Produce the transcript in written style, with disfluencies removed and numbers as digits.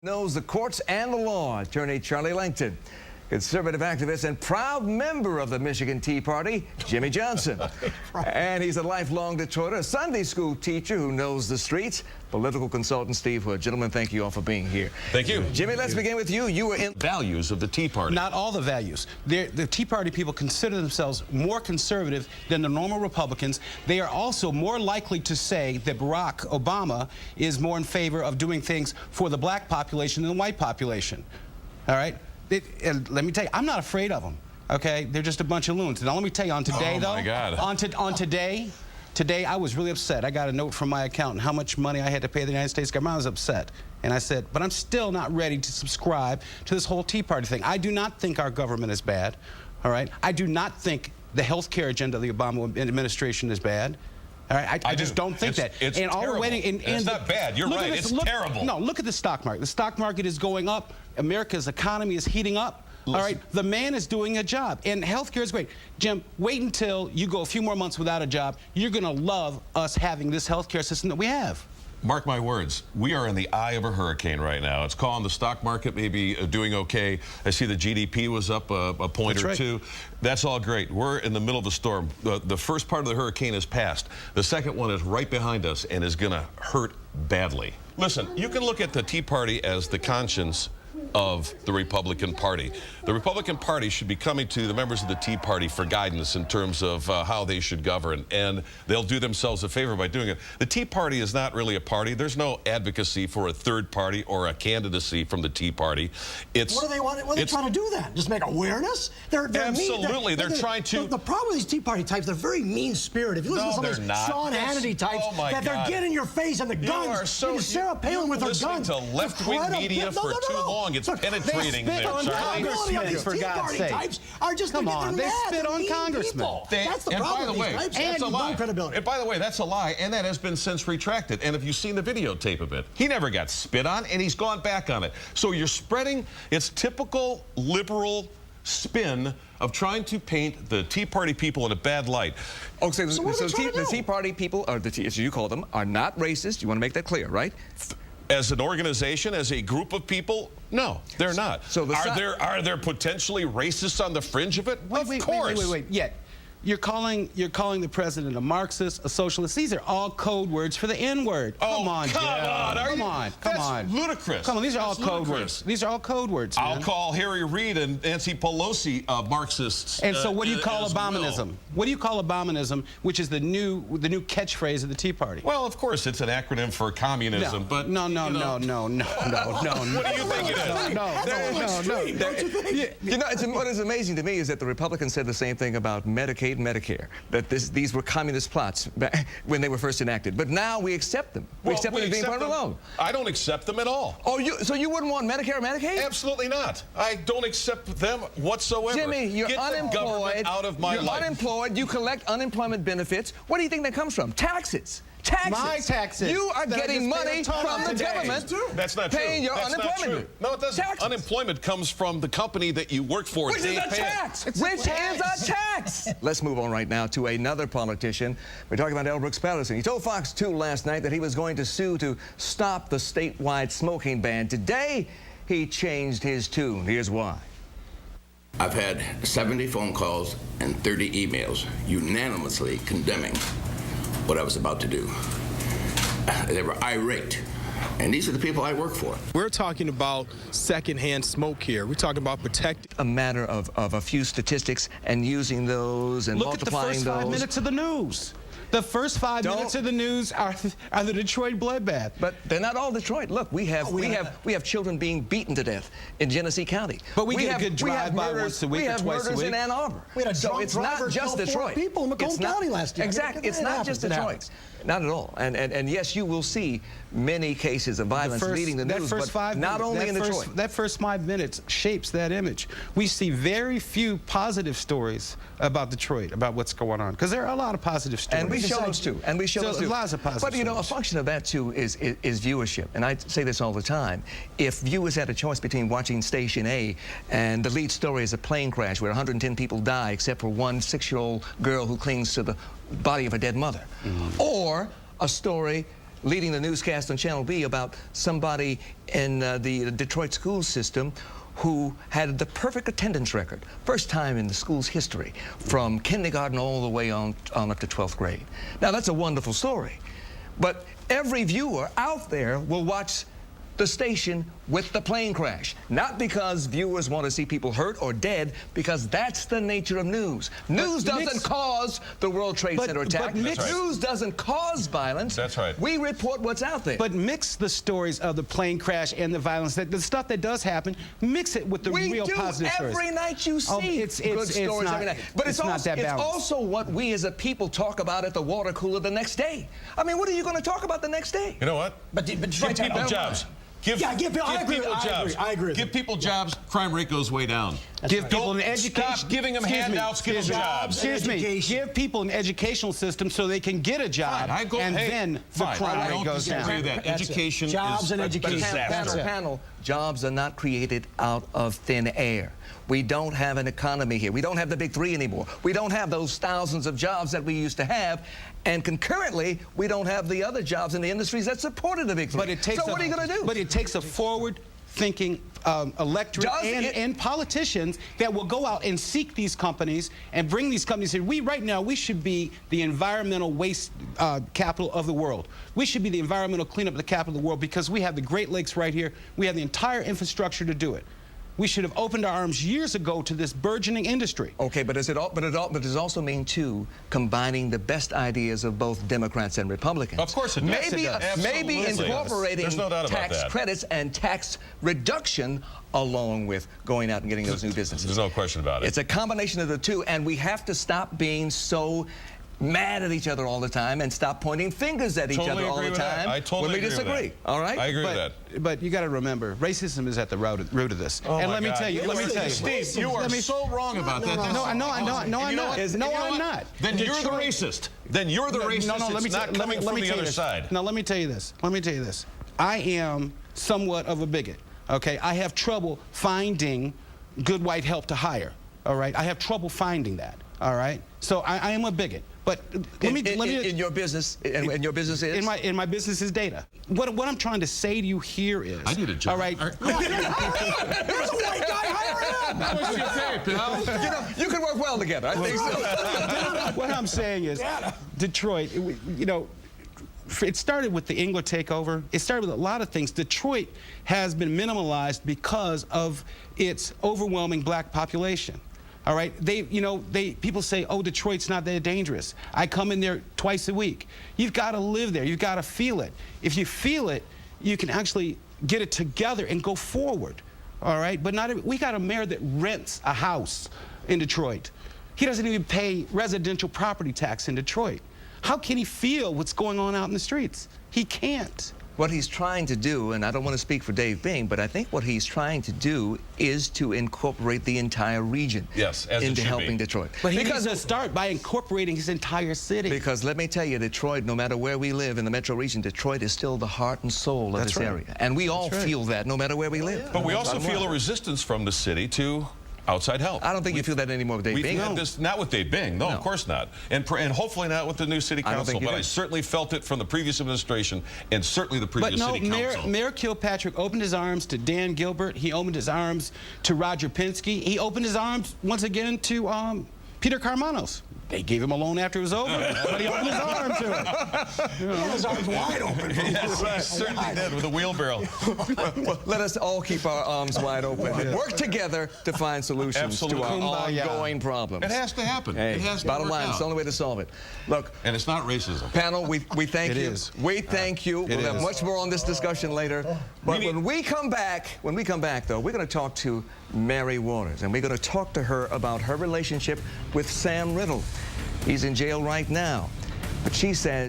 Knows the courts and the law. Attorney Charlie Langton, conservative activist and proud member of the Michigan Tea Party, Jimmy Johnson. And he's a lifelong Detroiter, a Sunday school teacher who knows the streets, political consultant Steve Hood. Gentlemen, thank you all for being here. Thank you. Jimmy, let's begin with you. You were in values of the Tea Party. Not all the values. The Tea Party people consider themselves more conservative than the normal Republicans. They are also more likely to say that Barack Obama is more in favor of doing things for the black population than the white population. All right? Let me tell you, I'm not afraid of them. Okay? They're just a bunch of loons. Now, let me tell you, on today, though, my God. on today, I was really upset. I got a note from my accountant how much money I had to pay the United States government. I was upset. And I said, but I'm still not ready to subscribe to this whole Tea Party thing. I do not think our government is bad. All right? I do not think the health care agenda of the Obama administration is bad. All right, I just don't think that. It's and terrible. It's not bad. You're right. It's terrible. No, look at the stock market. The stock market is going up. America's economy is heating up. Listen. All right, the man is doing a job, and healthcare is great. Jim, wait until you go a few more months without a job. You're going to love us having this healthcare system that we have. Mark my words, we are in the eye of a hurricane right now. It's calling the stock market maybe doing okay. I see the GDP was up a point or two. That's all great. We're in the middle of the storm. The first part of the hurricane is past. The second one is right behind us and is going to hurt badly. Listen, you can look at the Tea Party as the conscience of the Republican Party. The Republican Party should be coming to the members of the Tea Party for guidance in terms of how they should govern, and they'll do themselves a favor by doing it. The Tea Party is not really a party. There's no advocacy for a third party or a candidacy from the Tea Party. What do they want? What are they trying to do then? Just make awareness? They're absolutely. They're trying to. The problem with these Tea Party types, they're very mean-spirited. If you listen to some of these Sean Hannity types, they're getting in your face and the guns. Sarah Palin with her guns. Listening to left-wing media for too long. It's penetrating there, Charlie. Congressmen, for God's sake. Are just Come on, they spit on congressmen. That's the problem with these types. That's a lie. And by the way, that's a lie, and that has been since retracted. And if you've seen the videotape of it, he never got spit on, and he's gone back on it. So you're spreading its typical liberal spin of trying to paint the Tea Party people in a bad light. Okay, so the Tea Party people, or as you call them, are not racist. You want to make that clear, right? As an organization, as a group of people, no, they're not. So are there potentially racists on the fringe of it? Of course. Wait. Yeah. You're calling the president a Marxist, a socialist. These are all code words for the N-word. Oh, come on, come on. That's ludicrous. Come on, these are all code words. These are all code words, man. I'll call Harry Reid and Nancy Pelosi Marxists. And so what do you call abominism? What do you call abominism, which is the new catchphrase of the Tea Party? Well, of course, it's an acronym for communism, but no. What do you think it is? No. You know, what is amazing to me is that the Republicans said the same thing about Medicaid and Medicare, that these were communist plots when they were first enacted. But now we accept them. We accept them as being part of the loan. I don't accept them at all. Oh, so you wouldn't want Medicare or Medicaid? Absolutely not. I don't accept them whatsoever. Jimmy, you're unemployed. The government out of my life. You're unemployed. You collect unemployment benefits. What do you think that comes from? Taxes. My taxes. You are getting money from the government. That's not true. Paying your unemployment. No, it doesn't. Taxes. Unemployment comes from the company that you work for. Which is a tax. Which is a tax. Let's move on right now to another politician. We're talking about L. Brooks Patterson. He told Fox 2 last night that he was going to sue to stop the statewide smoking ban. Today, he changed his tune. Here's why. I've had 70 phone calls and 30 emails unanimously condemning what I was about to do. They were irate. And these are the people I work for. We're talking about secondhand smoke here. We're talking about protecting. A matter of a few statistics and using those and multiplying those. Look at the first 5 minutes of the news. The first 5 minutes of the news are the Detroit bloodbath. But they're not all Detroit. Look, we have children being beaten to death in Genesee County. But we get a good drive-by once a week or twice a week. We have murders in Ann Arbor. We had a drunk driver kill 4 people in Macomb County last year. Exactly. It's not just Detroit. Not at all. And yes, you will see many cases of violence leading the news, but not only in Detroit. That first 5 minutes shapes that image. We see very few positive stories about Detroit, about what's going on, because there are a lot of positive stories. And we show those too. And we show those too. Lots of positive But you know, a function of that too is viewership. And I say this all the time. If viewers had a choice between watching Station A and the lead story is a plane crash where 110 people die except for one 6-year-old girl who clings to the body of a dead mother, or a story leading the newscast on Channel B about somebody in the Detroit school system who had the perfect attendance record, first time in the school's history, from kindergarten all the way on up to 12th grade. Now, that's a wonderful story, but every viewer out there will watch the station with the plane crash. Not because viewers want to see people hurt or dead, because that's the nature of news. News doesn't cause the World Trade Center attack. News doesn't cause violence. That's right. We report what's out there. But mix the stories of the plane crash and the violence, the stuff that does happen, mix it with the real positive stories. Every night you see good stories every night. But it's also what we as a people talk about at the water cooler the next day. I mean, what are you going to talk about the next day? You know what? But give people jobs. Give people jobs. I agree. Give people jobs. Crime rate goes way down. Give people an education. Stop giving them handouts. Give them jobs. Excuse me. Give people an educational system so they can get a job, then the crime rate goes down. Education jobs and education. Panel, jobs are not created out of thin air. We don't have an economy here. We don't have the big three anymore. We don't have those thousands of jobs that we used to have. And concurrently, we don't have the other jobs in the industries that supported the big three. So what are you going to do? But it takes a forward-thinking electorate and politicians that will go out and seek these companies and bring these companies here. Right now, we should be the environmental waste capital of the world. We should be the environmental cleanup of the capital of the world because we have the Great Lakes right here. We have the entire infrastructure to do it. We should have opened our arms years ago to this burgeoning industry. Okay, but does it also mean too combining the best ideas of both Democrats and Republicans? Of course it does. Maybe incorporating tax credits and tax reduction along with going out and getting those new businesses. There's no question about it. It's a combination of the two, and we have to stop being so mad at each other all the time and stop pointing fingers at each other all the time when we disagree. All right? I agree with that. But you got to remember, racism is at the root of this. And let me tell you, Steve, you are so wrong about that. No, I'm not. No, I'm not. Then you're the racist. Then you're the racist. No, let me not coming from the other side. Now, let me tell you this. I am somewhat of a bigot. Okay, I have trouble finding good white help to hire. All right, I have trouble finding that. All right, so I am a bigot. But in your business, and your business is? In my business is data. What I'm trying to say to you here is, I need a job. All right. There's a white guy, hire him. That was your tape, you know, you can work well together. I think so. What I'm saying is, Detroit, you know, it started with the Engler takeover. It started with a lot of things. Detroit has been minimalized because of its overwhelming black population. All right, people say, oh, Detroit's not that dangerous. I come in there twice a week. You've got to live there. You've got to feel it. If you feel it, you can actually get it together and go forward. All right, but we got a mayor that rents a house in Detroit. He doesn't even pay residential property tax in Detroit. How can he feel what's going on out in the streets? He can't. What he's trying to do, and I don't want to speak for Dave Bing, but I think what he's trying to do is to incorporate the entire region into helping Detroit. But he needs to start by incorporating his entire city. Because let me tell you, Detroit, no matter where we live in the metro region, Detroit is still the heart and soul of this area. And we all feel that no matter where we live. But we also feel a resistance from the city to outside help. I don't think you feel that anymore with Dave Bing. Not with Dave Bing. No, of course not. And hopefully not with the new city council. But I certainly felt it from the previous administration and certainly the previous city council. Mayor Kilpatrick opened his arms to Dan Gilbert. He opened his arms to Roger Penske. He opened his arms once again to Peter Karmanos. They gave him a loan after it was over, but he opened his arm to it. He had his arms wide open. Yes, he certainly did, with a wheelbarrow. Well, let us all keep our arms wide open and work together to find solutions to our ongoing problems. It has to happen. Hey, it has to bottom line, it's the only way to solve it. Look. And it's not racism. Panel, we thank you. We thank you. We'll have much more on this discussion later. But when we come back, though, we're going to talk to Mary Waters, and we're going to talk to her about her relationship with Sam Riddle. He's in jail right now, but she says